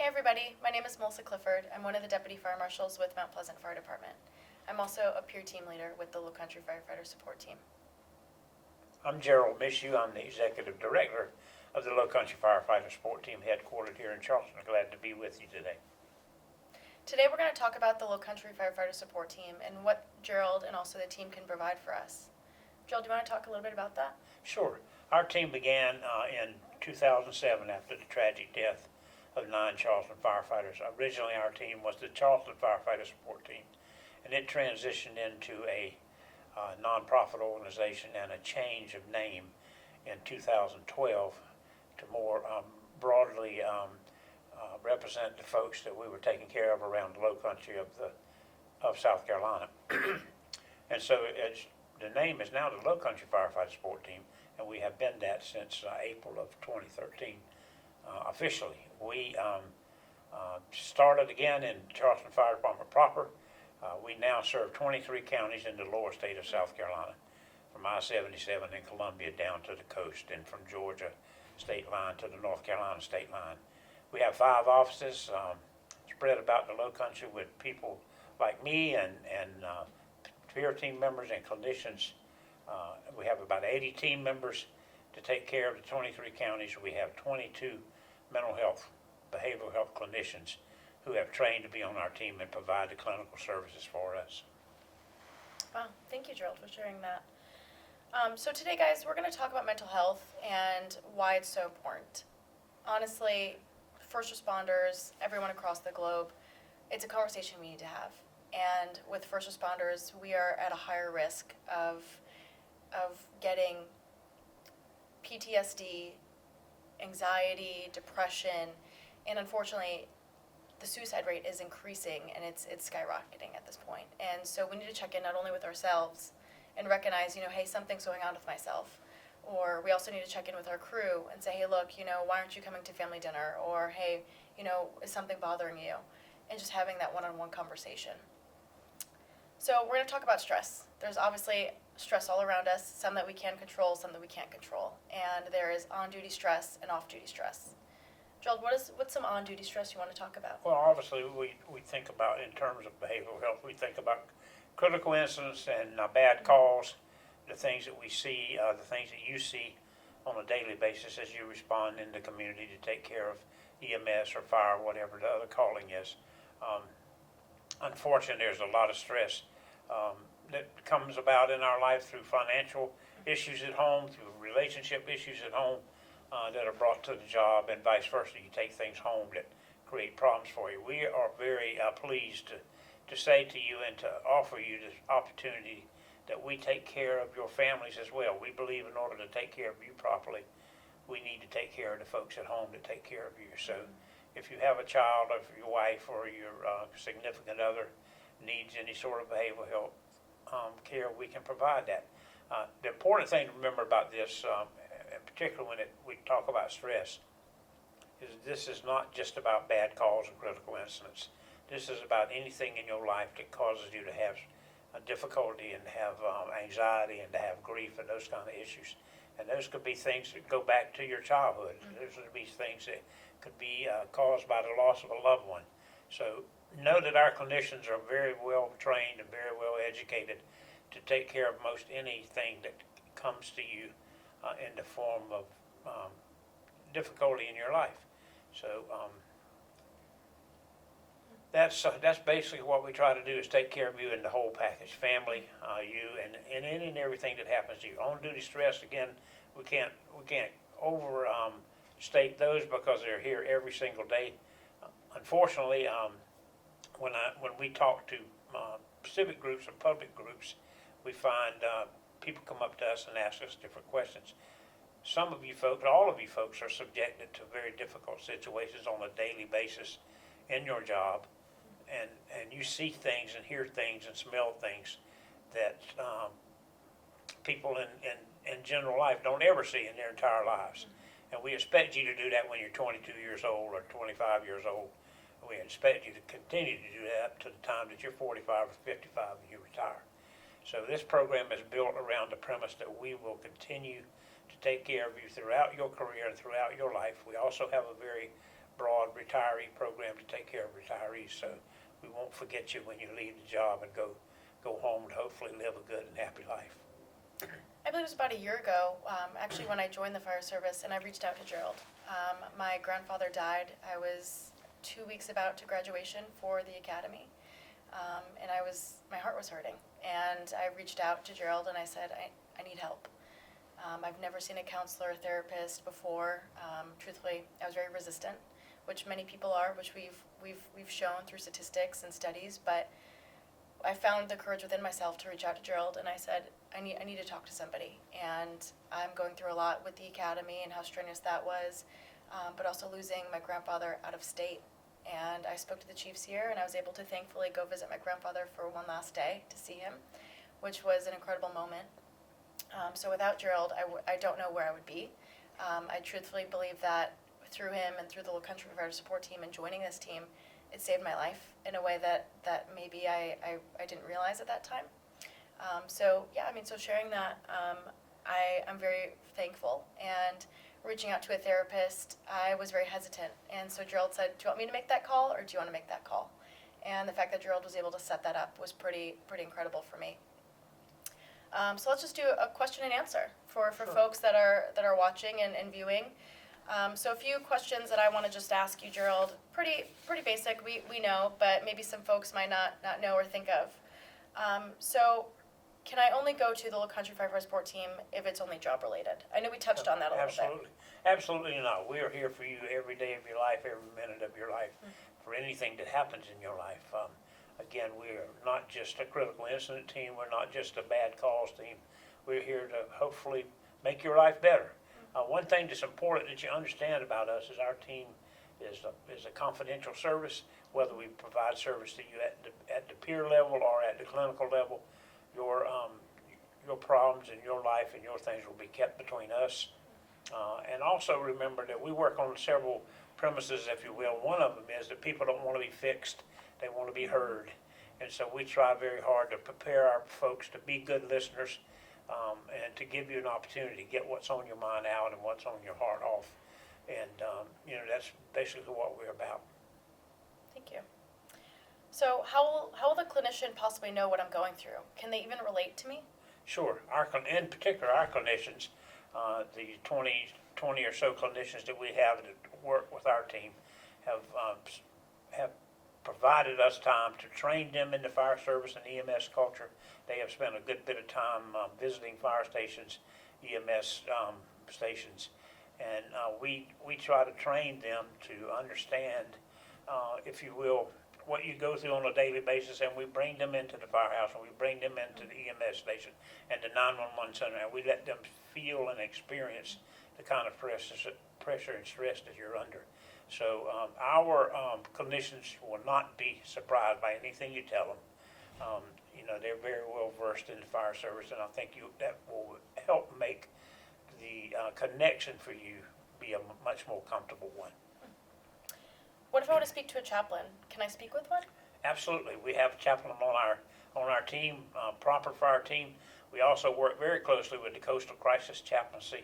everybody, my name is Melissa Clifford. I'm one of the Deputy Fire Marshals with Mount Pleasant Fire Department. I'm also a peer team leader with the Lowcountry Firefighter Support Team. I'm Gerald Mishoe. I'm the Executive Director of the Lowcountry Firefighter Support Team headquartered here in Charleston. Glad to be with you today. Today we're going to talk about the Lowcountry Firefighter Support Team and what Gerald and also the team can provide for us. Gerald, do you want to talk a little bit about that? Sure. Our team began in 2007 after the tragic death of 9 Charleston firefighters. Originally our team was the Charleston Firefighter Support Team, and it transitioned into a nonprofit organization and a change of name in 2012 to more broadly represent the folks that we were taking care of around the low country of South Carolina. And so the name is now the Lowcountry Firefighter Support Team, and we have been that since April of 2013 officially. We started again in Charleston Fire Department proper. We now serve 23 counties in the lower state of South Carolina, from I-77 in Columbia down to the coast, and from Georgia state line to the North Carolina state line. We have 5 offices spread about the low country with people like me and peer team members and clinicians. We have about 80 team members to take care of the 23 counties. We have 22 mental health, behavioral health clinicians who have trained to be on our team and provide the clinical services for us. Wow, thank you, Gerald, for sharing that. So today, guys, we're going to talk about mental health and why it's so important. Honestly, first responders, everyone across the globe, it's a conversation we need to have. And with first responders, we are at a higher risk of getting PTSD, anxiety, depression, and unfortunately, the suicide rate is increasing and it's skyrocketing at this point. And so we need to check in not only with ourselves and recognize, hey, something's going on with myself. Or we also need to check in with our crew and say, hey, look, why aren't you coming to family dinner? Or, hey, is something bothering you? And just having that one-on-one conversation. So we're going to talk about stress. There's obviously stress all around us, some that we can control, some that we can't control. And there is on-duty stress and off-duty stress. Gerald, what's some on-duty stress you want to talk about? Well, obviously we think about, in terms of behavioral health, we think about critical incidents and bad calls, the things that we see, the things that you see on a daily basis as you respond in the community to take care of EMS or fire, whatever the other calling is. Unfortunately, there's a lot of stress that comes about in our life through financial issues at home, through relationship issues at home that are brought to the job, and vice versa. You take things home that create problems for you. We are very pleased to say to you and to offer you this opportunity that we take care of your families as well. We believe in order to take care of you properly, we need to take care of the folks at home that take care of you. So if you have a child, or if your wife or your significant other needs any sort of behavioral health care, we can provide that. The important thing to remember about this, in particular when we talk about stress, is this is not just about bad calls and critical incidents. This is about anything in your life that causes you to have difficulty and have anxiety and to have grief and those kind of issues. And those could be things that go back to your childhood. Those could be things that could be caused by the loss of a loved one. So know that our clinicians are very well trained and very well educated to take care of most anything that comes to you in the form of difficulty in your life. So that's basically what we try to do, is take care of you in the whole package, family, you, and any and everything that happens to you. On-duty stress, again, we can't overstate those because they're here every single day. Unfortunately, when we talk to civic groups and public groups, we find people come up to us and ask us different questions. Some of you folks, all of you folks, are subjected to very difficult situations on a daily basis in your job, and you see things and hear things and smell things that people in general life don't ever see in their entire lives. And we expect you to do that when you're 22 years old or 25 years old. We expect you to continue to do that up to the time that you're 45 or 55 and you retire. So this program is built around the premise that we will continue to take care of you throughout your career and throughout your life. We also have a very broad retiree program to take care of retirees, so we won't forget you when you leave the job and go home and hopefully live a good and happy life. I believe it was about a year ago, actually, when I joined the fire service, and I reached out to Gerald. My grandfather died. I was 2 weeks about to graduation for the academy, and my heart was hurting. And I reached out to Gerald and I said, I need help. I've never seen a counselor or therapist before. Truthfully, I was very resistant, which many people are, which we've shown through statistics and studies. But I found the courage within myself to reach out to Gerald, and I said, I need to talk to somebody. And I'm going through a lot with the academy and how strenuous that was, but also losing my grandfather out of state. And I spoke to the chiefs here, and I was able to thankfully go visit my grandfather for one last day to see him, which was an incredible moment. So without Gerald, I don't know where I would be. I truthfully believe that through him and through the Lowcountry Firefighter Support Team and joining this team, it saved my life in a way that maybe I didn't realize at that time. So sharing that, I'm very thankful. And reaching out to a therapist, I was very hesitant. And so Gerald said, do you want me to make that call, or do you want to make that call? And the fact that Gerald was able to set that up was pretty incredible for me. So let's just do a question and answer for Sure. folks that are watching and viewing. So a few questions that I want to just ask you, Gerald. Pretty basic, we know, but maybe some folks might not know or think of. So can I only go to the Lowcountry Firefighter Support Team if it's only job related? I know we touched on that a little bit. Absolutely not. We are here for you every day of your life, every minute of your life, for anything that happens in your life. Again, we are not just a critical incident team. We're not just a bad calls team. We're here to hopefully make your life better. One thing that's important that you understand about us is our team is a confidential service. Whether we provide service to you at the peer level or at the clinical level, your problems in your life and your things will be kept between us. And also remember that we work on several premises, if you will. One of them is that people don't want to be fixed. They want to be heard. And so we try very hard to prepare our folks to be good listeners, and to give you an opportunity to get what's on your mind out and what's on your heart off. And, that's basically what we're about. Thank you. So how will the clinician possibly know what I'm going through? Can they even relate to me? Sure. In particular, our clinicians, the 20 or so clinicians that we have that work with our team have provided us time to train them in the fire service and EMS culture. They have spent a good bit of time visiting fire stations, EMS stations, and we try to train them to understand, if you will, what you go through on a daily basis, and we bring them into the firehouse, and we bring them into the EMS station and the 911 center, and we let them feel and experience the kind of pressure and stress that you're under. So our clinicians will not be surprised by anything you tell them. They're very well versed in the fire service, and I think that will help make the connection for you be a much more comfortable one. What if I want to speak to a chaplain? Can I speak with one? Absolutely. We have a chaplain on our team, proper fire team. We also work very closely with the Coastal Crisis Chaplaincy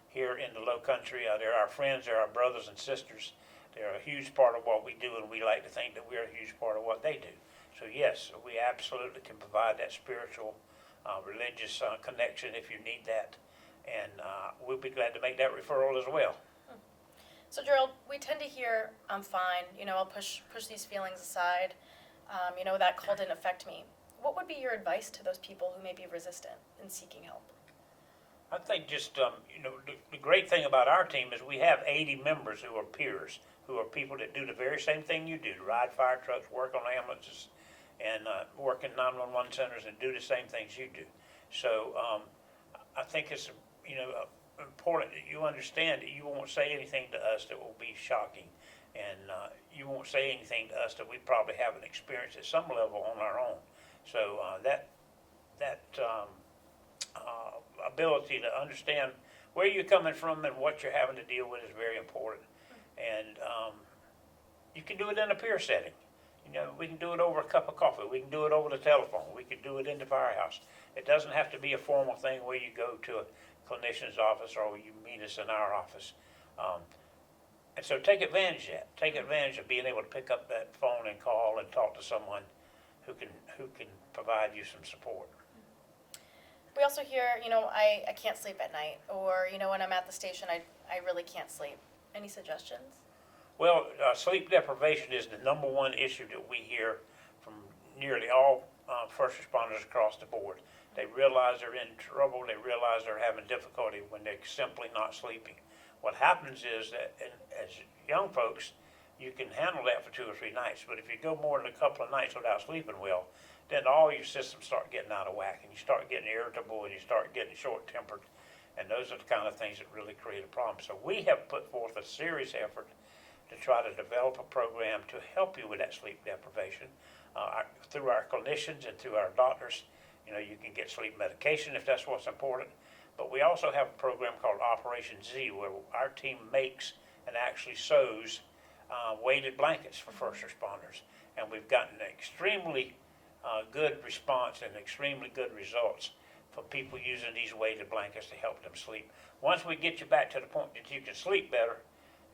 here in the Lowcountry. They're our friends, they're our brothers and sisters. They're a huge part of what we do, and we like to think that we're a huge part of what they do. So yes, we absolutely can provide that spiritual, religious connection if you need that, and we'll be glad to make that referral as well. So Gerald, we tend to hear, I'm fine, I'll push these feelings aside, that call didn't affect me. What would be your advice to those people who may be resistant in seeking help? I think just, the great thing about our team is we have 80 members who are peers, who are people that do the very same thing you do, ride fire trucks, work on ambulances, and work in 911 centers and do the same things you do. So I think it's, important that you understand that you won't say anything to us that will be shocking, and you won't say anything to us that we probably haven't experienced at some level on our own. So that ability to understand where you're coming from and what you're having to deal with is very important. And you can do it in a peer setting. We can do it over a cup of coffee. We can do it over the telephone. We can do it in the firehouse. It doesn't have to be a formal thing where you go to a clinician's office or you meet us in our office. And so take advantage of that. Take advantage of being able to pick up that phone and call and talk to someone who can provide you some support. We also hear, I can't sleep at night, or, when I'm at the station, I really can't sleep. Any suggestions? Well, sleep deprivation is the number one issue that we hear from nearly all first responders across the board. They realize they're in trouble. They realize they're having difficulty when they're simply not sleeping. What happens is that as young folks, you can handle that for 2 or 3 nights. But if you go more than a couple of nights without sleeping well, then all your systems start getting out of whack, and you start getting irritable, and you start getting short-tempered. And those are the kind of things that really create a problem. So we have put forth a serious effort to try to develop a program to help you with that sleep deprivation. Through our clinicians and through our doctors, you can get sleep medication if that's what's important. But we also have a program called Operation Z, where our team makes and actually sews weighted blankets for first responders. And we've gotten extremely good response and extremely good results for people using these weighted blankets to help them sleep. Once we get you back to the point that you can sleep better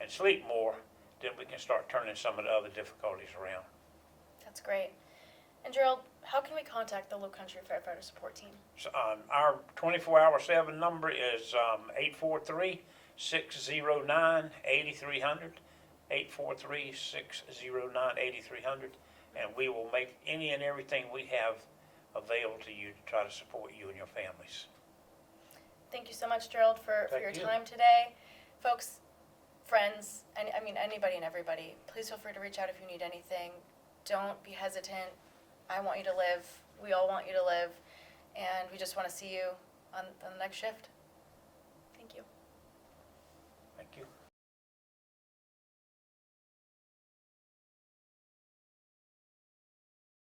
and sleep more, then we can start turning some of the other difficulties around. That's great. And Gerald, how can we contact the Lowcountry Firefighter Support Team? So, our 24/7 number is 843-609-8300, 843-609-8300, and we will make any and everything we have available to you to try to support you and your families. Thank you so much, Gerald, for your Thank you. time today. Folks, friends, anybody and everybody, please feel free to reach out if you need anything. Don't be hesitant. I want you to live. We all want you to live. And we just want to see you on the next shift.